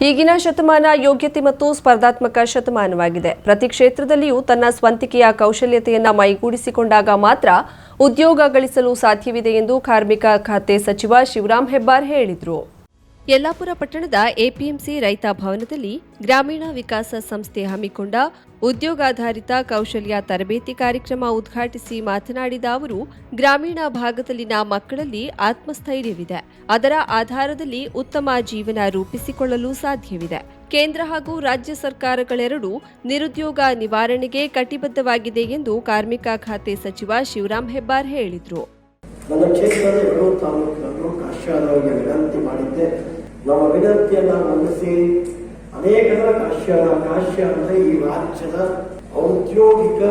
ಈಗಿನ ಶತಮಾನ ಯೋಗ್ಯತೆ ಮತ್ತು ಸ್ಪರ್ಧಾತ್ಮಕ ಶತಮಾನವಾಗಿದೆ. ಪ್ರತಿ ಕ್ಷೇತ್ರದಲ್ಲಿಯೂ ತನ್ನ ಸ್ವಂತಿಕೆಯ ಕೌಶಲ್ಯತೆಯನ್ನು ಮೈಗೂಡಿಸಿಕೊಂಡಾಗ ಮಾತ್ರ ಉದ್ಯೋಗ ಗಳಿಸಲು ಸಾಧ್ಯವಿದೆ ಎಂದು ಕಾರ್ಮಿಕ ಖಾತೆ ಸಚಿವ ಶಿವರಾಂ ಹೆಬ್ಬಾರ್ ಹೇಳಿದರು. ಯಲ್ಲಾಪುರ ಪಟ್ಟಣದ ಎಪಿಎಂಸಿ ರೈತ ಭವನದಲ್ಲಿ ಗ್ರಾಮೀಣ ವಿಕಾಸ ಸಂಸ್ಥೆ ಹಮ್ಮಿಕೊಂಡ ಉದ್ಯೋಗಾಧಾರಿತ ಕೌಶಲ್ಯ ತರಬೇತಿ ಕಾರ್ಯಕ್ರಮ ಉದ್ಘಾಟಿಸಿ ಮಾತನಾಡಿದ ಅವರು, ಗ್ರಾಮೀಣ ಭಾಗದಲ್ಲಿನ ಮಕ್ಕಳಲ್ಲಿ ಆತ್ಮಸ್ಥೈರ್ಯವಿದೆ. ಅದರ ಆಧಾರದಲ್ಲಿ ಉತ್ತಮ ಜೀವನ ರೂಪಿಸಿಕೊಳ್ಳಲು ಸಾಧ್ಯವಿದೆ. ಕೇಂದ್ರ ಹಾಗೂ ರಾಜ್ಯ ಸರ್ಕಾರಗಳೆರಡೂ ನಿರುದ್ಯೋಗ ನಿವಾರಣೆಗೆ ಕಟಿಬದ್ಧವಾಗಿದೆ ಎಂದು ಕಾರ್ಮಿಕ ಖಾತೆ ಸಚಿವ ಶಿವರಾಂ ಹೆಬ್ಬಾರ್ ಹೇಳಿದರು. ನನ್ನ ಕ್ಷೇತ್ರದ 2 ತಾಲೂಕುಗಳನ್ನು ಕಾಶ್ಯಾದವರಿಗೆ ವಿನಂತಿ ಮಾಡಿದ್ದೆ. ನಮ್ಮ ವಿನಂತಿಯನ್ನು ಮನ್ನಿಸಿ ಅನೇಕರ ಕಾಶ್ಯ ಅಂದರೆ ಈ ರಾಜ್ಯದ ಔದ್ಯೋಗಿಕ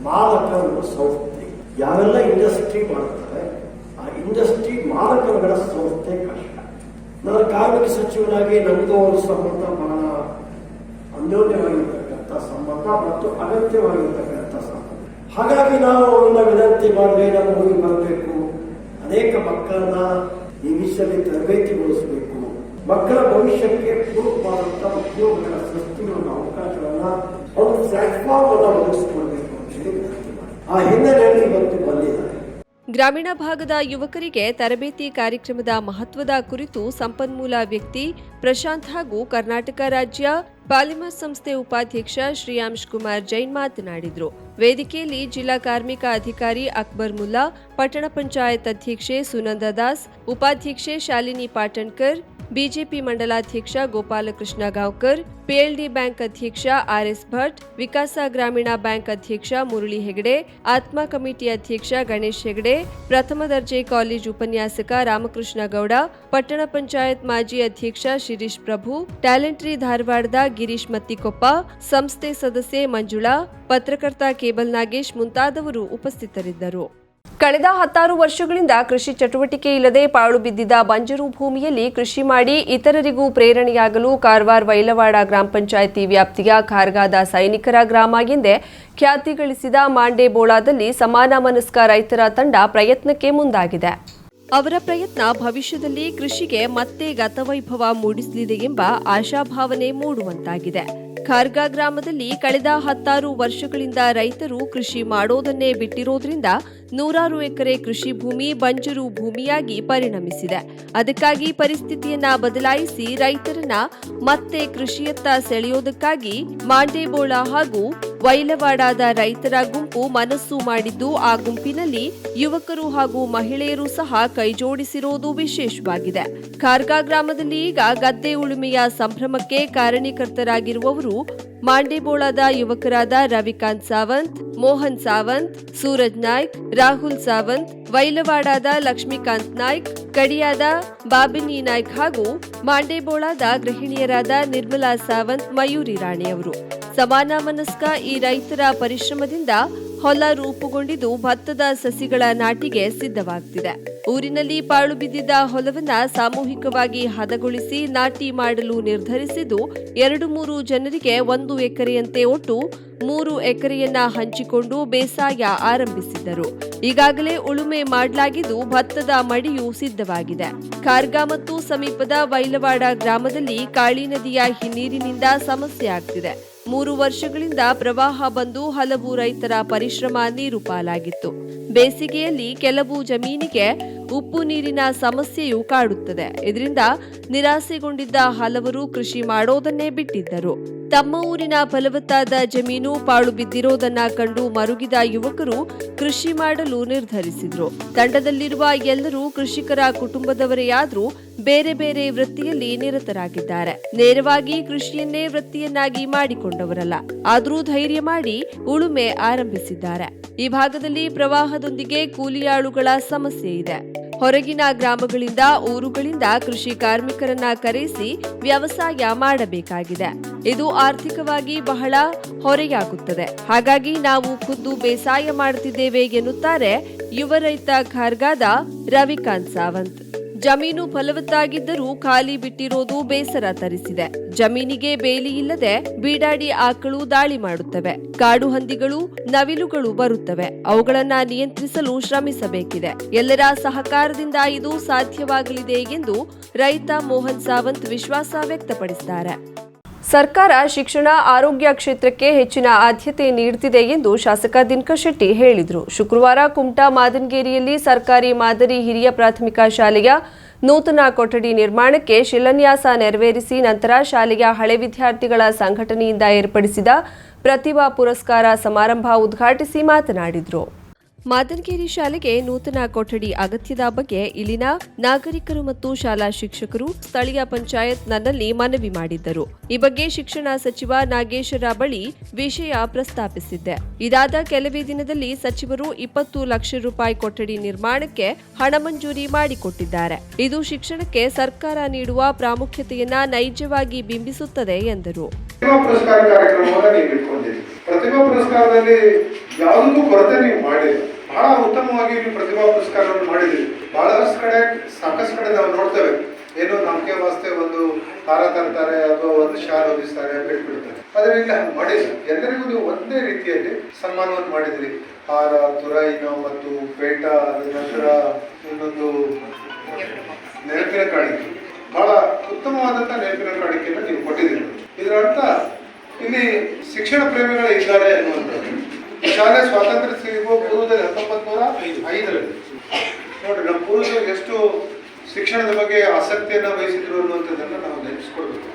ಮಾಲಕರ ಸಂಸ್ಥೆ, ಯಾವೆಲ್ಲ ಇಂಡಸ್ಟ್ರಿ ಮಾಡ್ತಾರೆ ಆ ಇಂಡಸ್ಟ್ರಿ ಮಾಲಕರುಗಳ ಸಂಸ್ಥೆ ಕಾಶ್ಯ. ನಾನು ಕಾರ್ಮಿಕ ಸಚಿವನಾಗಿ ನಮಗೂ ಒಂದು ಸಂಬಂಧ ಬಹಳ ಅನ್ಯೋನ್ಯವಾಗಿರ್ತಕ್ಕಂಥ ಸಂಬಂಧ ಮತ್ತು ಅಗತ್ಯವಾಗಿರ್ತಕ್ಕಂಥ ಸಂಬಂಧ. ಹಾಗಾಗಿ ನಾವು ಅವರನ್ನ ವಿನಂತಿ ಮಾಡಿ ನಾವು ಹೋಗಿ ಬರಬೇಕು, ಅನೇಕ ಮಕ್ಕಳನ್ನ ಈ ವಿಷಯದಲ್ಲಿ ತರಬೇತಿಗೊಳಿಸಬೇಕು, ಮಕ್ಕಳ ಭವಿಷ್ಯಕ್ಕೆ ಪೂರಕವಾದಂತಹ ಉದ್ಯೋಗಗಳ ಸೃಷ್ಟಿಗಳ ಅವಕಾಶವನ್ನ ಒಂದು ಪ್ಲಾಟ್ಫಾರ್ಮ್ ಅನ್ನು ಒದಗಿಸಿಕೊಳ್ಬೇಕು ಅಂತ ಹೇಳಿ ವಿನಂತಿ ಮಾಡಿ ಆ ಹಿನ್ನೆಲೆಯಲ್ಲಿ ಇವತ್ತು ಬಂದಿದ್ದಾರೆ. ಗ್ರಾಮೀಣ ಭಾಗದ ಯುವಕರಿಗೆ ತರಬೇತಿ ಕಾರ್ಯಕ್ರಮದ ಮಹತ್ವದ ಕುರಿತು ಸಂಪನ್ಮೂಲ ವ್ಯಕ್ತಿ ಪ್ರಶಾಂತ್ ಹಾಗೂ ಕರ್ನಾಟಕ ರಾಜ್ಯ ಪಾಲಿಮರ್ ಸಂಸ್ಥೆ ಉಪಾಧ್ಯಕ್ಷ ಶ್ರೀಯಾಂಶ್ ಕುಮಾರ್ ಜೈನ್ ಮಾತನಾಡಿದರು. ವೇದಿಕೆಯಲ್ಲಿ ಜಿಲ್ಲಾ ಕಾರ್ಮಿಕ ಅಧಿಕಾರಿ ಅಕ್ಬರ್ ಮುಲ್ಲಾ, ಪಟ್ಟಣ ಪಂಚಾಯತ್ ಅಧ್ಯಕ್ಷೆ ಸುನಂದ ದಾಸ್, ಉಪಾಧ್ಯಕ್ಷೆ ಶಾಲಿನಿ ಪಾಟಣ್ಕರ್, ಬಿಜೆಪಿ ಮಂಡಲಾಧ್ಯಕ್ಷ ಗೋಪಾಲಕೃಷ್ಣ ಗಾಂವ್ಕರ್, ಪಿಎಲ್ಡಿ ಬ್ಯಾಂಕ್ ಅಧ್ಯಕ್ಷ ಆರ್ಎಸ್ ಭಟ್, ವಿಕಾಸ ಗ್ರಾಮೀಣ ಬ್ಯಾಂಕ್ ಅಧ್ಯಕ್ಷ ಮುರಳಿ ಹೆಗಡೆ, ಆತ್ಮ ಕಮಿಟಿ ಅಧ್ಯಕ್ಷ ಗಣೇಶ್ ಹೆಗಡೆ, ಪ್ರಥಮ ದರ್ಜೆ ಕಾಲೇಜು ಉಪನ್ಯಾಸಕ ರಾಮಕೃಷ್ಣ ಗೌಡ, ಪಟ್ಟಣ ಪಂಚಾಯತ್ ಮಾಜಿ ಅಧ್ಯಕ್ಷ ಶಿರೀಶ್ ಪ್ರಭು, ಟ್ಯಾಲೆಂಟ್ರಿ ಧಾರವಾಡದ ಗಿರೀಶ್ ಮತ್ತಿಕೊಪ್ಪ, ಸಂಸ್ಥೆ ಸದಸ್ಯೆ ಮಂಜುಳಾ, ಪತ್ರಕರ್ತ ಕೇಬಲ್ ನಾಗೇಶ್ ಮುಂತಾದವರು ಉಪಸ್ಥಿತರಿದ್ದರು. ಕಳೆದ 10 ವರ್ಷಗಳಿಂದ ಕೃಷಿ ಚಟುವಟಿಕೆ ಇಲ್ಲದೆ ಪಾಳು ಬಿದ್ದಿದ್ದ ಬಂಜರು ಭೂಮಿಯಲ್ಲಿ ಕೃಷಿ ಮಾಡಿ ಇತರರಿಗೂ ಪ್ರೇರಣೆಯಾಗಲು ಕಾರವಾರ ವೈಲವಾಡ ಗ್ರಾಮ ಪಂಚಾಯಿತಿ ವ್ಯಾಪ್ತಿಯ ಖಾರ್ಗಾದ ಸೈನಿಕರ ಗ್ರಾಮ ಎಂದೇ ಖ್ಯಾತಿ ಗಳಿಸಿದ ಮಾಂಡೇಬೋಳಾದಲ್ಲಿ ಸಮಾನ ಮನಸ್ಕ ರೈತರ ತಂಡ ಪ್ರಯತ್ನಕ್ಕೆ ಮುಂದಾಗಿದೆ. ಅವರ ಪ್ರಯತ್ನ ಭವಿಷ್ಯದಲ್ಲಿ ಕೃಷಿಗೆ ಮತ್ತೆ ಗತವೈಭವ ಮೂಡಿಸಲಿದೆ ಎಂಬ ಆಶಾಭಾವನೆ ಮೂಡುವಂತಾಗಿದೆ. ಖಾರ್ಗಾ ಗ್ರಾಮದಲ್ಲಿ ಕಳೆದ 10 ವರ್ಷಗಳಿಂದ ರೈತರು ಕೃಷಿ ಮಾಡೋದನ್ನೇ ಬಿಟ್ಟಿರೋದ್ರಿಂದ 100 ಎಕರೆ ಕೃಷಿ ಭೂಮಿ ಬಂಜರು ಭೂಮಿಯಾಗಿ ಪರಿಣಮಿಸಿದೆ. ಅದಕ್ಕಾಗಿ ಪರಿಸ್ಥಿತಿಯನ್ನ ಬದಲಾಯಿಸಿ ರೈತರನ್ನ ಮತ್ತೆ ಕೃಷಿಯತ್ತ ಸೆಳೆಯೋದಕ್ಕಾಗಿ ಮಾಂಡೇಬೋಳ ಹಾಗೂ ವೈಲವಾಡದ ರೈತರ ಗುಂಪು ಮನಸ್ಸು ಮಾಡಿದ್ದು, ಆ ಗುಂಪಿನಲ್ಲಿ ಯುವಕರು ಹಾಗೂ ಮಹಿಳೆಯರು ಸಹ ಕೈಜೋಡಿಸಿರೋದು ವಿಶೇಷವಾಗಿದೆ. ಖಾರ್ಗಾ ಗ್ರಾಮದಲ್ಲಿ ಈಗ ಗದ್ದೆ ಉಳುಮೆಯ ಸಂಭ್ರಮಕ್ಕೆ ಕಾರಣೀಕರ್ತರಾಗಿರುವವರು ಮಾಂಡೇಬೋಳದ ಯುವಕರಾದ ರವಿಕಾಂತ್ ಸಾವಂತ್, ಮೋಹನ್ ಸಾವಂತ್, ಸೂರಜ್ ನಾಯ್ಕ್, ರಾಹುಲ್ ಸಾವಂತ್, ವೈಲವಾಡದ ಲಕ್ಷ್ಮೀಕಾಂತ್ ನಾಯ್ಕ್, ಕಡಿಯಾದ ಬಾಬಿನಿ ನಾಯ್ಕ್ ಹಾಗೂ ಮಾಂಡೇಬೋಳದ ಗೃಹಿಣಿಯರಾದ ನಿರ್ಮಲಾ ಸಾವಂತ್, ಮಯೂರಿ ರಾಣಿಯವರು. ಸಮಾನ ಮನಸ್ಕ ಈ ರೈತರ ಪರಿಶ್ರಮದಿಂದ ಹೊಲ ರೂಪುಗೊಂಡಿದ್ದು ಭತ್ತದ ಸಸಿಗಳ ನಾಟಿಗೆ ಸಿದ್ಧವಾಗುತ್ತಿದೆ. ಊರಿನಲ್ಲಿ ಪಾಳು ಬಿದ್ದಿದ್ದ ಹೊಲವನ್ನ ಸಾಮೂಹಿಕವಾಗಿ ಹದಗೊಳಿಸಿ ನಾಟಿ ಮಾಡಲು ನಿರ್ಧರಿಸಿದ್ದು 2-3 ಜನರಿಗೆ 1 ಎಕರೆಯಂತೆ ಒಟ್ಟು 3 ಎಕರೆಯನ್ನ ಹಂಚಿಕೊಂಡು ಬೇಸಾಯ ಆರಂಭಿಸಿದ್ದರು. ಈಗಾಗಲೇ ಉಳುಮೆ ಮಾಡಲಾಗಿದ್ದು ಭತ್ತದ ಮಡಿಯೂ ಸಿದ್ಧವಾಗಿದೆ. ಖಾರ್ಗಾ ಮತ್ತು ಸಮೀಪದ ವೈಲವಾಡ ಗ್ರಾಮದಲ್ಲಿ ಕಾಳಿ ನದಿಯ ಹಿನ್ನೀರಿನಿಂದ ಸಮಸ್ಯೆ ಆಗ್ತಿದೆ. 3 ವರ್ಷಗಳಿಂದ ಪ್ರವಾಹ ಬಂದು ಹಲವು ರೈತರ ಪರಿಶ್ರಮ ನೀರು ಪಾಲಾಗಿತ್ತು. ಬೇಸಿಗೆಯಲ್ಲಿ ಕೆಲವು ಜಮೀನಿಗೆ ಉಪ್ಪು ನೀರಿನ ಸಮಸ್ಯೆಯೂ ಕಾಡುತ್ತದೆ. ಇದರಿಂದ ನಿರಾಸೆಗೊಂಡಿದ್ದ ಹಲವರು ಕೃಷಿ ಮಾಡೋದನ್ನೇ ಬಿಟ್ಟಿದ್ದರು. ತಮ್ಮ ಊರಿನ ಫಲವತ್ತಾದ ಜಮೀನು ಪಾಳು ಬಿದ್ದಿರೋದನ್ನ ಕಂಡು ಮರುಗಿದ ಯುವಕರು ಕೃಷಿ ಮಾಡಲು ನಿರ್ಧರಿಸಿದ್ರು. ತಂಡದಲ್ಲಿರುವ ಎಲ್ಲರೂ ಕೃಷಿಕರ ಕುಟುಂಬದವರೇ ಆದ್ರೂ ಬೇರೆ ಬೇರೆ ವೃತ್ತಿಯಲ್ಲಿ ನಿರತರಾಗಿದ್ದಾರೆ. ನೇರವಾಗಿ ಕೃಷಿಯನ್ನೇ ವೃತ್ತಿಯನ್ನಾಗಿ ಮಾಡಿಕೊಂಡವರಲ್ಲ, ಆದರೂ ಧೈರ್ಯ ಮಾಡಿ ಉಳುಮೆ ಆರಂಭಿಸಿದ್ದಾರೆ. ಈ ಭಾಗದಲ್ಲಿ ಪ್ರವಾಹದೊಂದಿಗೆ ಕೂಲಿಯಾಳುಗಳ ಸಮಸ್ಯೆ ಇದೆ. ಹೊರಗಿನ ಗ್ರಾಮಗಳಿಂದ ಊರುಗಳಿಂದ ಕೃಷಿ ಕಾರ್ಮಿಕರನ್ನ ಕರೆಸಿ ವ್ಯವಸಾಯ ಮಾಡಬೇಕಾಗಿದೆ. ಇದು ಆರ್ಥಿಕವಾಗಿ ಬಹಳ ಹೊರೆಯಾಗುತ್ತದೆ. ಹಾಗಾಗಿ ನಾವು ಖುದ್ದು ಬೇಸಾಯ ಮಾಡುತ್ತಿದ್ದೇವೆ ಎನ್ನುತ್ತಾರೆ ಯುವ ರೈತ ಖಾರ್ಗಾದ ರವಿಕಾಂತ್ ಸಾವಂತ್. ಜಮೀನು ಫಲವತ್ತಾಗಿದ್ದರೂ ಖಾಲಿ ಬಿಟ್ಟಿರೋದು ಬೇಸರ ತರಿಸಿದೆ. ಜಮೀನಿಗೆ ಬೇಲಿ ಇಲ್ಲದೆ ಬೀಡಾಡಿ ಆಕಳು ದಾಳಿ ಮಾಡುತ್ತವೆ. ಕಾಡು ಹಂದಿಗಳು, ನವಿಲುಗಳು ಬರುತ್ತವೆ. ಅವುಗಳನ್ನ ನಿಯಂತ್ರಿಸಲು ಶ್ರಮಿಸಬೇಕಿದೆ. ಎಲ್ಲರ ಸಹಕಾರದಿಂದ ಇದು ಸಾಧ್ಯವಾಗಲಿದೆ ಎಂದು ರೈತ ಮೋಹನ್ ಸಾವಂತ್ ವಿಶ್ವಾಸ ವ್ಯಕ್ತಪಡಿಸಿದ್ದಾರೆ. ಸರ್ಕಾರ ಶಿಕ್ಷಣ, ಆರೋಗ್ಯ ಕ್ಷೇತ್ರಕ್ಕೆ ಹೆಚ್ಚಿನ ಆದ್ಯತೆ ನೀಡುತ್ತಿದೆ ಎಂದು ಶಾಸಕ ದಿನಕರ್ ಶೆಟ್ಟಿ ಹೇಳಿದರು. ಶುಕ್ರವಾರ ಕುಮಟಾ ಮಾದನಗೇರಿಯಲ್ಲಿ ಸರ್ಕಾರಿ ಮಾದರಿ ಹಿರಿಯ ಪ್ರಾಥಮಿಕ ಶಾಲೆಯ ನೂತನ ಕೊಠಡಿ ನಿರ್ಮಾಣಕ್ಕೆ ಶಿಲಾನ್ಯಾಸ ನೆರವೇರಿಸಿ ನಂತರ ಶಾಲೆಯ ಹಳೆ ವಿದ್ಯಾರ್ಥಿಗಳ ಸಂಘಟನೆಯಿಂದ ಏರ್ಪಡಿಸಿದ ಪ್ರತಿಭಾ ಪುರಸ್ಕಾರ ಸಮಾರಂಭ ಉದ್ಘಾಟಿಸಿ ಮಾತನಾಡಿದರು. ಮಾದನಗೇರಿ ಶಾಲೆಗೆ ನೂತನ ಕೊಠಡಿ ಅಗತ್ಯದ ಬಗ್ಗೆ ಇಲ್ಲಿನ ನಾಗರಿಕರು ಮತ್ತು ಶಾಲಾ ಶಿಕ್ಷಕರು ಸ್ಥಳೀಯ ಪಂಚಾಯತ್ ನನ್ನಲ್ಲಿ ಮನವಿ ಮಾಡಿದ್ದರು. ಈ ಬಗ್ಗೆ ಶಿಕ್ಷಣ ಸಚಿವ ನಾಗೇಶರ ಬಳಿ ವಿಷಯ ಪ್ರಸ್ತಾಪಿಸಿದ್ದೆ. ಇದಾದ ಕೆಲವೇ ದಿನದಲ್ಲಿ ಸಚಿವರು 20 ಲಕ್ಷ ರೂಪಾಯಿ ಕೊಠಡಿ ನಿರ್ಮಾಣಕ್ಕೆ ಹಣ ಮಂಜೂರಿ ಮಾಡಿಕೊಟ್ಟಿದ್ದಾರೆ. ಇದು ಶಿಕ್ಷಣಕ್ಕೆ ಸರ್ಕಾರ ನೀಡುವ ಪ್ರಾಮುಖ್ಯತೆಯನ್ನ ನೈಜವಾಗಿ ಬಿಂಬಿಸುತ್ತದೆ ಎಂದರು. ಪ್ರತಿಭಾ ಪುರಸ್ಕಾರದಲ್ಲಿ ಯಾವುದಕ್ಕೂ ಕೊರತೆ ನೀವು ಮಾಡಿಲ್ಲ. ಬಹಳ ಉತ್ತಮವಾಗಿ ನೀವು ಪ್ರತಿಭಾ ಪುರಸ್ಕಾರವನ್ನು ಮಾಡಿದ್ರಿ. ಸಾಕಷ್ಟು ಕಡೆ ನಾವು ನೋಡ್ತೇವೆ, ಏನೋ ನಂಬಿಕೆ ವಾಸ್ತೆ ಒಂದು ಹಾರ ತರ್ತಾರೆ ಅಥವಾ ಒಂದು ಶಾಲ್ ಹೊದಿಸ್ತಾರೆ, ಬಿಟ್ಬಿಡ್ತಾರೆ. ಆದ್ರೆ ಇಲ್ಲ, ಮಾಡಿಲ್ಲ. ಎಲ್ಲರಿಗೂ ನೀವು ಒಂದೇ ರೀತಿಯಲ್ಲಿ ಸನ್ಮಾನವನ್ನು ಮಾಡಿದ್ರಿ. ಹಾರ, ತುರಾಯಿನ ಮತ್ತು ಪೇಟ, ನಂತರ ಇನ್ನೊಂದು ನೆನಪಿನ ಕಾಣಿಕೆ, ಬಹಳ ಉತ್ತಮವಾದಂತ ನೆನಪಿನ ಕಾಣಿಕೆಯನ್ನು ನೀವು ಕೊಟ್ಟಿದ್ದೀರಿ. ಇದರ ಅರ್ಥ ಇಲ್ಲಿ ಶಿಕ್ಷಣ ಪ್ರೇಮಿಗಳು ಇದ್ದಾರೆ ಅನ್ನುವಂಥದ್ದು. ಶಾಲೆ ಸ್ವಾತಂತ್ರ್ಯ ಸಿಗುವ ಪೂರ್ವದಲ್ಲಿ 1905ರಲ್ಲಿ ನೋಡ್ರಿ, ನಮ್ಮ ಪೂರ್ವಜರು ಎಷ್ಟು ಶಿಕ್ಷಣದ ಬಗ್ಗೆ ಆಸಕ್ತಿಯನ್ನು ವಹಿಸಿದ್ರು ಅನ್ನುವಂಥದ್ದನ್ನು ನಾವು ನೆನಪಿಸ್ಕೊಳ್ಬೇಕು.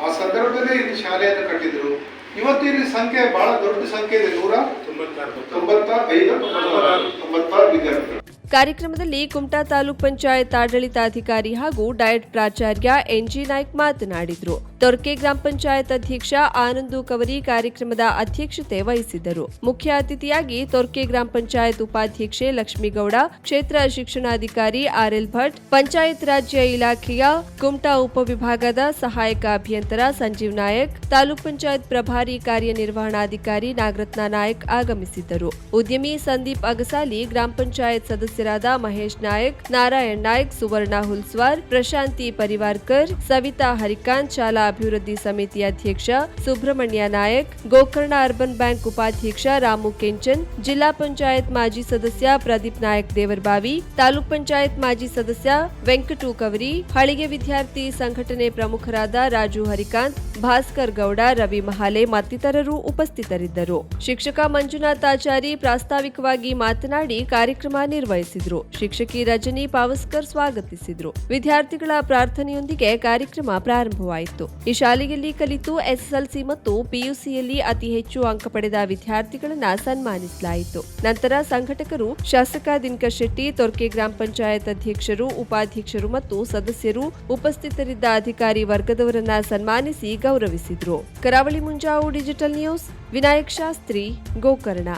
ಆ ಸಂದರ್ಭದಲ್ಲಿ ಇಲ್ಲಿ ಶಾಲೆಯನ್ನು ಕಟ್ಟಿದ್ರು. ಇವತ್ತು ಇಲ್ಲಿ ಸಂಖ್ಯೆ ಬಹಳ ದೊಡ್ಡ ಸಂಖ್ಯೆ ಇದೆ, 195 ವಿದ್ಯಾರ್ಥಿಗಳು. ಕಾರ್ಯಕ್ರಮದಲ್ಲಿ ಕುಮಟಾ ತಾಲೂಕ್ ಪಂಚಾಯತ್ ಆಡಳಿತಾಧಿಕಾರಿ ಹಾಗೂ ಡಯಟ್ ಪ್ರಾಚಾರ್ಯ ಎನ್ಜಿ ನಾಯ್ಕ್ ಮಾತನಾಡಿದರು. ತೊರ್ಕೆ ಗ್ರಾಮ ಪಂಚಾಯತ್ ಅಧ್ಯಕ್ಷ ಆನಂದು ಕವರಿ ಕಾರ್ಯಕ್ರಮದ ಅಧ್ಯಕ್ಷತೆ ವಹಿಸಿದ್ದರು. ಮುಖ್ಯ ಅತಿಥಿಯಾಗಿ ತೊರ್ಕೆ ಗ್ರಾಮ ಪಂಚಾಯತ್ ಉಪಾಧ್ಯಕ್ಷೆ ಲಕ್ಷ್ಮೀಗೌಡ, ಕ್ಷೇತ್ರ ಶಿಕ್ಷಣಾಧಿಕಾರಿ ಆರ್ಎಲ್ ಭಟ್, ಪಂಚಾಯತ್ ರಾಜ್ಯ ಇಲಾಖೆಯ ಕುಮಟಾ ಉಪವಿಭಾಗದ ಸಹಾಯಕ ಅಭಿಯಂತರ ಸಂಜೀವ್ ನಾಯಕ್, ತಾಲೂಕ್ ಪಂಚಾಯತ್ ಪ್ರಭಾರಿ ಕಾರ್ಯನಿರ್ವಹಣಾಧಿಕಾರಿ ನಾಗರತ್ನ ನಾಯಕ್ ಆಗಮಿಸಿದ್ದರು. ಉದ್ಯಮಿ ಸಂದೀಪ್ ಅಗಸಾಲಿ, ಗ್ರಾಮ ಪಂಚಾಯತ್ ಸದಸ್ಯರಾದ ಮಹೇಶ್ ನಾಯಕ್, ನಾರಾಯಣ್ ನಾಯಕ್, ಸುವರ್ಣ ಹುಲ್ಸ್ವಾರ್, ಪ್ರಶಾಂತಿ ಪರಿವಾರ್ಕರ್, ಸವಿತಾ ಹರಿಕಾಂತ್, ಶಾಲಾ ಅಭಿವೃದ್ಧಿ ಸಮಿತಿ ಅಧ್ಯಕ್ಷ ಸುಬ್ರಹ್ಮಣ್ಯ ನಾಯಕ್, ಗೋಕರ್ಣ ಅರ್ಬನ್ ಬ್ಯಾಂಕ್ ಉಪಾಧ್ಯಕ್ಷ ರಾಮು ಕೆಂಚನ್, ಜಿಲ್ಲಾ ಪಂಚಾಯತ್ ಮಾಜಿ ಸದಸ್ಯ ಪ್ರದೀಪ್ ನಾಯಕ್ ದೇವರಬಾವಿ, ತಾಲೂಕ್ ಪಂಚಾಯತ್ ಮಾಜಿ ಸದಸ್ಯ ವೆಂಕಟು ಕವರಿ, ಹಳಿಗೆ ವಿದ್ಯಾರ್ಥಿ ಸಂಘಟನೆ ಪ್ರಮುಖರಾದ ರಾಜು ಹರಿಕಾಂತ್, ಭಾಸ್ಕರ್ ಗೌಡ, ರವಿ ಮಹಾಲೆ ಮತ್ತಿತರರು ಉಪಸ್ಥಿತರಿದ್ದರು. ಶಿಕ್ಷಕ ಮಂಜುನಾಥಾಚಾರಿ ಪ್ರಾಸ್ತಾವಿಕವಾಗಿ ಮಾತನಾಡಿ ಕಾರ್ಯಕ್ರಮ ನಿರ್ವಹಿಸಿದ್ರು. ಶಿಕ್ಷಕಿ ರಜನಿ ಪಾವಸ್ಕರ್ ಸ್ವಾಗತಿಸಿದ್ರು. ವಿದ್ಯಾರ್ಥಿಗಳ ಪ್ರಾರ್ಥನೆಯೊಂದಿಗೆ ಕಾರ್ಯಕ್ರಮ ಪ್ರಾರಂಭವಾಯಿತು. ಈ ಶಾಲೆಯಲ್ಲಿ ಕಲಿತು ಎಸ್ಎಸ್ಎಲ್ಸಿ ಮತ್ತು ಪಿಯುಸಿಯಲ್ಲಿ ಅತಿ ಹೆಚ್ಚು ಅಂಕ ಪಡೆದ ವಿದ್ಯಾರ್ಥಿಗಳನ್ನ ಸನ್ಮಾನಿಸಲಾಯಿತು. ನಂತರ ಸಂಘಟಕರು ಶಾಸಕ ದಿನಕರ್ ಶೆಟ್ಟಿ, ತೊರ್ಕೆ ಗ್ರಾಮ ಪಂಚಾಯತ್ ಅಧ್ಯಕ್ಷರು, ಉಪಾಧ್ಯಕ್ಷರು ಮತ್ತು ಸದಸ್ಯರು, ಉಪಸ್ಥಿತರಿದ್ದ ಅಧಿಕಾರಿ ವರ್ಗದವರನ್ನ ಸನ್ಮಾನಿಸಿ ಗೌರವಿಸಿದ್ರು. ಕರಾವಳಿ ಮುಂಜಾವು ಡಿಜಿಟಲ್ ನ್ಯೂಸ್, ವಿನಾಯಕ್ ಶಾಸ್ತ್ರಿ, ಗೋಕರ್ಣ.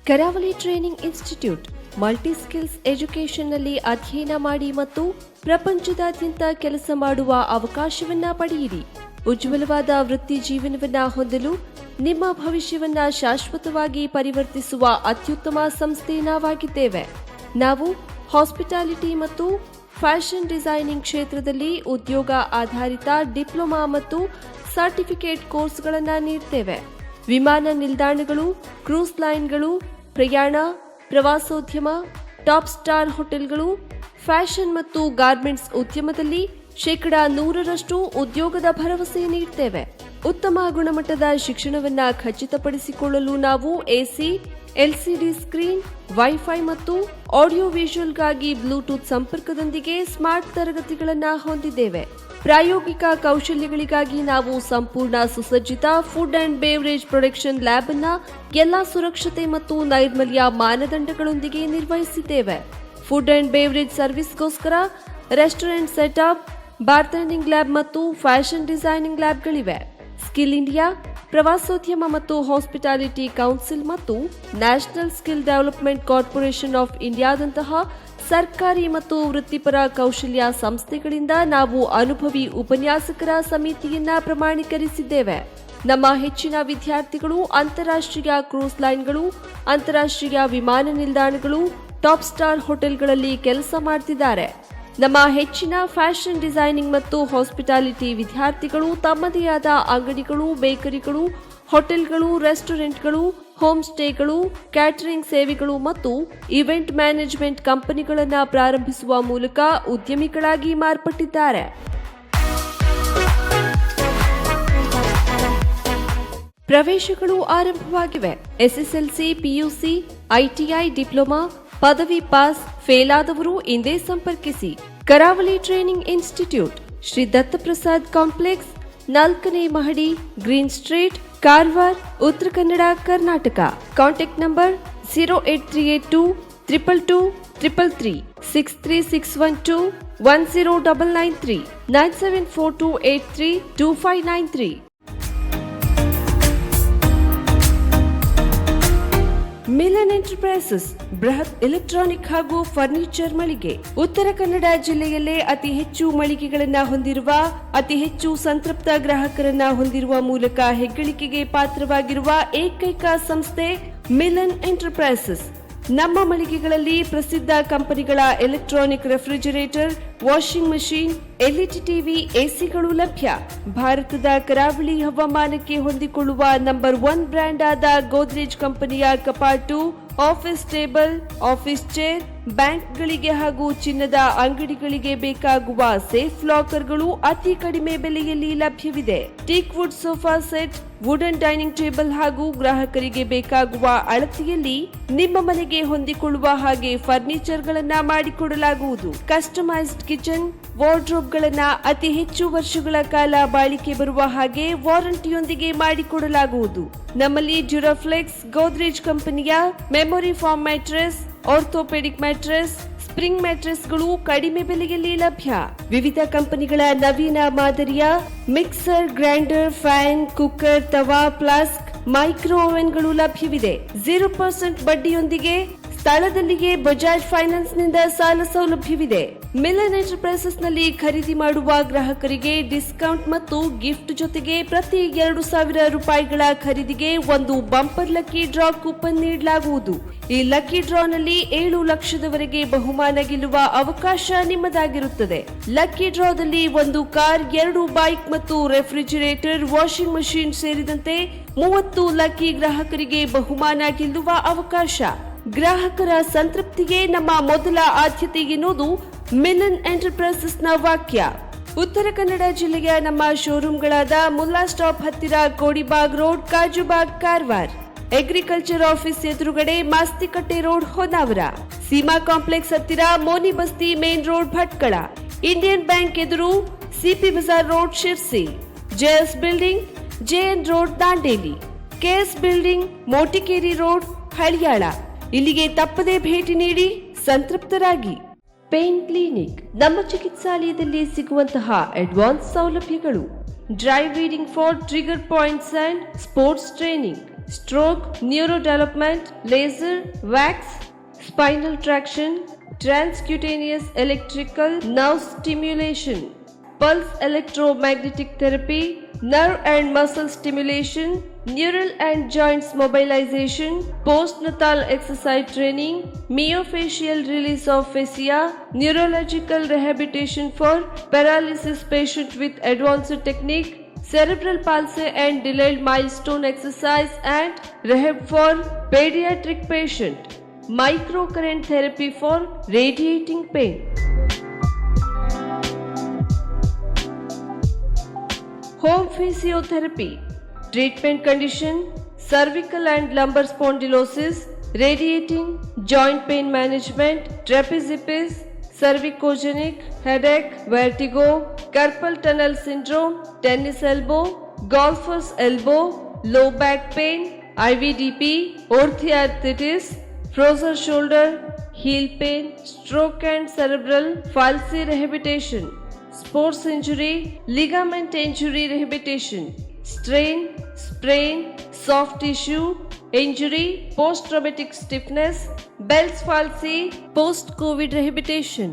ಕರಾವಳಿ ಟ್ರೈನಿಂಗ್ ಇನ್ಸ್ಟಿಟ್ಯೂಟ್ ಮಲ್ಟಿ ಸ್ಕಿಲ್ಸ್ ಎಜುಕೇಷನ್ನಲ್ಲಿ ಅಧ್ಯಯನ ಮಾಡಿ ಮತ್ತು ಪ್ರಪಂಚದಾದ್ಯಂತ ಕೆಲಸ ಮಾಡುವ ಅವಕಾಶವನ್ನ ಪಡೆಯಿರಿ. ಉಜ್ವಲವಾದ ವೃತ್ತಿ ಜೀವನವನ್ನ ಹೊಂದಲು ನಿಮ್ಮ ಭವಿಷ್ಯವನ್ನ ಶಾಶ್ವತವಾಗಿ ಪರಿವರ್ತಿಸುವ ಅತ್ಯುತ್ತಮ ಸಂಸ್ಥೆ ನಾವಾಗಿದ್ದೇವೆ. ನಾವು ಹಾಸ್ಪಿಟಾಲಿಟಿ ಮತ್ತು ಫ್ಯಾಷನ್ ಡಿಸೈನಿಂಗ್ ಕ್ಷೇತ್ರದಲ್ಲಿ ಉದ್ಯೋಗ ಆಧಾರಿತ ಡಿಪ್ಲೊಮಾ ಮತ್ತು ಸರ್ಟಿಫಿಕೇಟ್ ಕೋರ್ಸ್ಗಳನ್ನು ನೀಡುತ್ತೇವೆ. ವಿಮಾನ ನಿಲ್ದಾಣಗಳು, ಕ್ರೂಸ್ ಲೈನ್ಗಳು, ಪ್ರಯಾಣ, ಪ್ರವಾಸೋದ್ಯಮ, ಟಾಪ್ ಸ್ಟಾರ್ ಹೋಟೆಲ್ಗಳು, ಫ್ಯಾಷನ್ ಮತ್ತು ಗಾರ್ಮೆಂಟ್ಸ್ ಉದ್ಯಮದಲ್ಲಿ 100% ಉದ್ಯೋಗದ ಭರವಸೆ ನೀಡುತ್ತೇವೆ. ಉತ್ತಮ ಗುಣಮಟ್ಟದ ಶಿಕ್ಷಣವನ್ನು ಖಚಿತಪಡಿಸಿಕೊಳ್ಳಲು ನಾವು ಎಸಿ, ಎಲ್ಸಿಡಿ ಸ್ಕ್ರೀನ್, ವೈಫೈ ಮತ್ತು ಆಡಿಯೋ ವಿಜುವಲ್ಗಾಗಿ ಬ್ಲೂಟೂತ್ ಸಂಪರ್ಕದೊಂದಿಗೆ ಸ್ಮಾರ್ಟ್ ತರಗತಿಗಳನ್ನು ಹೊಂದಿದ್ದೇವೆ. ಪ್ರಾಯೋಗಿಕ ಕೌಶಲ್ಯಗಳಿಗಾಗಿ ನಾವು ಸಂಪೂರ್ಣ ಸುಸಜ್ಜಿತ food and beverage production lab ಅನ್ನು ಎಲ್ಲಾ ಸುರಕ್ಷತೆ ಮತ್ತು ನೈರ್ಮಲ್ಯ ಮಾನದಂಡಗಳೊಂದಿಗೆ ನಿರ್ವಹಿಸಿದ್ದೇವೆ. ಫುಡ್ ಅಂಡ್ ಬೇವರೇಜ್ ಸರ್ವಿಸ್ಗೋಸ್ಕರ ರೆಸ್ಟೋರೆಂಟ್ ಸೆಟಪ್, ಬಾರ್ಟೆಂಡಿಂಗ್ ಲ್ಯಾಬ್ ಮತ್ತು ಫ್ಯಾಷನ್ ಡಿಸೈನಿಂಗ್ ಲ್ಯಾಬ್ಗಳಿವೆ. ಸ್ಕಿಲ್ ಇಂಡಿಯಾ, ಪ್ರವಾಸೋದ್ಯಮ ಮತ್ತು ಹಾಸ್ಪಿಟಾಲಿಟಿ ಕೌನ್ಸಿಲ್ ಮತ್ತು national skill development corporation of ಇಂಡಿಯಾದಂತಹ ಸರ್ಕಾರಿ ಮತ್ತು ವೃತ್ತಿಪರ ಕೌಶಲ್ಯ ಸಂಸ್ಥೆಗಳಿಂದ ನಾವು ಅನುಭವಿ ಉಪನ್ಯಾಸಕರ ಸಮಿತಿಯನ್ನ ಪ್ರಮಾಣೀಕರಿಸಿದ್ದೇವೆ. ನಮ್ಮ ಹೆಚ್ಚಿನ ವಿದ್ಯಾರ್ಥಿಗಳು ಅಂತಾರಾಷ್ಟ್ರೀಯ ಕ್ರೂಸ್ ಲೈನ್ಗಳು, ಅಂತಾರಾಷ್ಟ್ರೀಯ ವಿಮಾನ ನಿಲ್ದಾಣಗಳು, ಟಾಪ್ ಸ್ಟಾರ್ ಹೋಟೆಲ್ಗಳಲ್ಲಿ ಕೆಲಸ ಮಾಡ್ತಿದ್ದಾರೆ. ನಮ್ಮ ಹೆಚ್ಚಿನ ಫ್ಯಾಷನ್ ಡಿಸೈನಿಂಗ್ ಮತ್ತು ಹಾಸ್ಪಿಟಾಲಿಟಿ ವಿದ್ಯಾರ್ಥಿಗಳು ತಮ್ಮದೇ ಆದ ಅಂಗಡಿಗಳು, ಬೇಕರಿಗಳು, ಹೋಟೆಲ್ಗಳು, ರೆಸ್ಟೋರೆಂಟ್ಗಳು, ಹೋಮ್ ಸ್ಟೇಗಳು, ಕ್ಯಾಟರಿಂಗ್ ಸೇವೆಗಳು ಮತ್ತು ಇವೆಂಟ್ ಮ್ಯಾನೇಜ್ಮೆಂಟ್ ಕಂಪನಿಗಳನ್ನು ಪ್ರಾರಂಭಿಸುವ ಮೂಲಕ ಉದ್ಯಮಿಗಳಾಗಿ ಮಾರ್ಪಟ್ಟಿದ್ದಾರೆ. ಪ್ರವೇಶಗಳು ಆರಂಭವಾಗಿವೆ. ಎಸ್ಎಸ್ಎಲ್ಸಿ, ಪಿಯುಸಿ, ಐಟಿಐ, ಡಿಪ್ಲೊಮಾ, ಪದವಿ ಪಾಸ್, ಫೇಲ್ ಆದವರು ಇಂದೇ ಸಂಪರ್ಕಿಸಿ. ಕರಾವಳಿ training institute, Shri Dattaprasad complex, 4ನೇ ಮಹಡಿ, green street, Karwar, Uttara Kannada, Karnataka. Contact number 08382 222 333, 63612 10993, 9742832593. Milan enterprises ಬೃಹತ್ ಎಲೆಕ್ಟ್ರಾನಿಕ್ ಹಾಗೂ ಫರ್ನಿಚರ್ ಮಳಿಗೆ. ಉತ್ತರ ಕನ್ನಡ ಜಿಲ್ಲೆಯಲ್ಲೇ ಅತಿ ಹೆಚ್ಚು ಮಳಿಗೆಗಳನ್ನು ಹೊಂದಿರುವ, ಅತಿ ಹೆಚ್ಚು ಸಂತೃಪ್ತ ಗ್ರಾಹಕರನ್ನ ಹೊಂದಿರುವ ಮೂಲಕ ಹೆಗ್ಗಳಿಕೆಗೆ ಪಾತ್ರವಾಗಿರುವ ಏಕೈಕ ಸಂಸ್ಥೆ ಮಿಲನ್ ಎಂಟರ್ಪ್ರೈಸಸ್. ನಮ್ಮ ಮಳಿಗೆಗಳಲ್ಲಿ ಪ್ರಸಿದ್ಧ ಕಂಪನಿಗಳ electronic refrigerator, washing machine, LED TV, ಎಸಿಗಳು ಲಭ್ಯ. ಭಾರತದ ಕರಾವಳಿ ಹವಾಮಾನಕ್ಕೆ ಹೊಂದಿಕೊಳ್ಳುವ ನಂಬರ್ 1 ಬ್ರ್ಯಾಂಡ್ ಆದ ಗೋದ್ರೇಜ್ ಕಂಪನಿಯ ಕಪಾಟು, ಆಫೀಸ್ ಟೇಬಲ್, ಆಫೀಸ್ ಚೇರ್, ಬ್ಯಾಂಕ್ಗಳಿಗೆ ಹಾಗೂ ಚಿನ್ನದ ಅಂಗಡಿಗಳಿಗೆ ಬೇಕಾಗುವ ಸೇಫ್ ಲಾಕರ್ಗಳು ಅತಿ ಕಡಿಮೆ ಬೆಲೆಯಲ್ಲಿ ಲಭ್ಯವಿದೆ. Teak wood sofa set, wooden dining table ಹಾಗೂ ಗ್ರಾಹಕರಿಗೆ ಬೇಕಾಗುವ ಅಳತೆಯಲ್ಲಿ ನಿಮ್ಮ ಮನೆಗೆ ಹೊಂದಿಕೊಳ್ಳುವ ಹಾಗೆ ಫರ್ನಿಚರ್ಗಳನ್ನ ಮಾಡಿಕೊಡಲಾಗುವುದು. ಕಸ್ಟಮೈಸ್ಡ್ ಕಿಚನ್, ವಾರ್ಡ್ರೋಬ್ಗಳನ್ನ ಅತಿ ಹೆಚ್ಚು ವರ್ಷಗಳ ಕಾಲ ಬಾಳಿಕೆ ಬರುವ ಹಾಗೆ ವಾರಂಟಿಯೊಂದಿಗೆ ಮಾಡಿಕೊಡಲಾಗುವುದು. ನಮ್ಮಲ್ಲಿ ಡ್ಯೂರಾಫ್ಲೆಕ್ಸ್, ಗೋದ್ರೇಜ್ ಕಂಪನಿಯ memory foam mattress, orthopaedic mattress, spring ಮ್ಯಾಟ್ರೆಸ್ಗಳು ಕಡಿಮೆ ಬೆಲೆಯಲ್ಲಿ ಲಭ್ಯ. ವಿವಿಧ ಕಂಪನಿಗಳ ನವೀನ ಮಾದರಿಯ mixer, grinder, fan, cooker, tawa, flask, micro ಓವೆನ್ಗಳು ಲಭ್ಯವಿದೆ. 0% ಬಡ್ಡಿಯೊಂದಿಗೆ ಸ್ಥಳದಲ್ಲಿಯೇ ಬಜಾಜ್ ಫೈನಾನ್ಸ್ ನಿಂದ ಸಾಲ ಸೌಲಭ್ಯವಿದೆ. ಮಿಲನ್ ಎಂಟರ್ಪ್ರೈಸಸ್ ನಲ್ಲಿ ಖರೀದಿ ಮಾಡುವ ಗ್ರಾಹಕರಿಗೆ ಡಿಸ್ಕೌಂಟ್ ಮತ್ತು ಗಿಫ್ಟ್ ಜೊತೆಗೆ ಪ್ರತಿ 2,000 ರೂಪಾಯಿಗಳ ಖರೀದಿಗೆ ಒಂದು ಬಂಪರ್ ಲಕ್ಕಿ ಡ್ರಾ ಕೂಪನ್ ನೀಡಲಾಗುವುದು. ಈ ಲಕ್ಕಿ ಡ್ರಾ ನಲ್ಲಿ 7 ಲಕ್ಷದವರೆಗೆ ಬಹುಮಾನ ಗೆಲ್ಲುವ ಅವಕಾಶ ನಿಮ್ಮದಾಗಿರುತ್ತದೆ. ಲಕ್ಕಿ ಡ್ರಾದಲ್ಲಿ 1 ಕಾರ್, 2 ಬೈಕ್ ಮತ್ತು ರೆಫ್ರಿಜರೇಟರ್, ವಾಷಿಂಗ್ ಮಷೀನ್ ಸೇರಿದಂತೆ 30 ಲಕ್ಕಿ ಗ್ರಾಹಕರಿಗೆ ಬಹುಮಾನ ಗೆಲ್ಲುವ ಅವಕಾಶ. ಗ್ರಾಹಕರ ಸಂತೃಪ್ತಿಗೆ ನಮ್ಮ ಮೊದಲ ಆದ್ಯತೆ ಎನ್ನುವುದು ಮಿಲನ್ ಎಂಟರ್ಪ್ರೈಸಸ್ನ ವಾಕ್ಯ. ಉತ್ತರ ಕನ್ನಡ ಜಿಲ್ಲೆಯ ನಮ್ಮ ಶೋರೂಮ್ಗಳಾದ ಮುಲ್ಲಾ ಸ್ಟಾಪ್ ಹತ್ತಿರ Kodibag road, Kajubag, Karwar. Agriculture office ಎದುರುಗಡೆ ಮಾಸ್ತಿಕಟ್ಟೆ ರೋಡ್, ಹೊನ್ನಾವರ. ಸೀಮಾ ಕಾಂಪ್ಲೆಕ್ಸ್ ಹತ್ತಿರ Moni Basti main road, Bhatkal. Indian bank ಎದುರು CP Bazar road, Sirsi. JS building, JN road, Dandeli. KS building, Motikeri road, Haliyal. ಇಲ್ಲಿಗೆ ತಪ್ಪದೇ ಭೇಟಿ ನೀಡಿ ಸಂತೃಪ್ತರಾಗಿ. ಪೇನ್ ಕ್ಲಿನಿಕ್, ನಮ್ಮ ಚಿಕಿತ್ಸಾಲಯದಲ್ಲಿ ಸಿಗುವಂತಹ ಅಡ್ವಾನ್ಸ್ ಸೌಲಭ್ಯಗಳು: dry reading for trigger points and sports training, stroke, neuro development, laser, wax, spinal traction, transcutaneous electrical nerve stimulation, pulse electromagnetic therapy, nerve and muscle stimulation, neural and joints mobilization, postnatal exercise training, myofascial release of fascia, neurological rehabilitation for paralysis patient with advanced technique, cerebral palsy and delayed milestone exercise and rehab for pediatric patient, microcurrent therapy for radiating pain. Home physiotherapy, treatment condition, cervical and lumbar spondylosis, radiating, joint pain management, trapeziepis, cervicogenic, headache, vertigo, carpal tunnel syndrome, tennis elbow, golfer's elbow, low back pain, IVDP, orthoarthritis, frozen shoulder, heel pain, stroke and cerebral palsy rehabilitation, sports injury, ligament injury rehabilitation, strain, sprain, soft tissue injury, post-traumatic stiffness, Bell's palsy, post-COVID rehabilitation.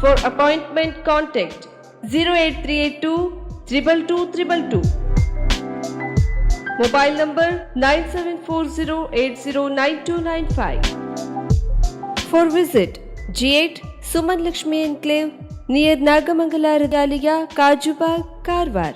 For appointment, contact 08382 222 222. Mobile number 9740809295. For visit G8 Suman Lakshmi Enclave near Nagamangala Radalaya, Kajubag, Karwar.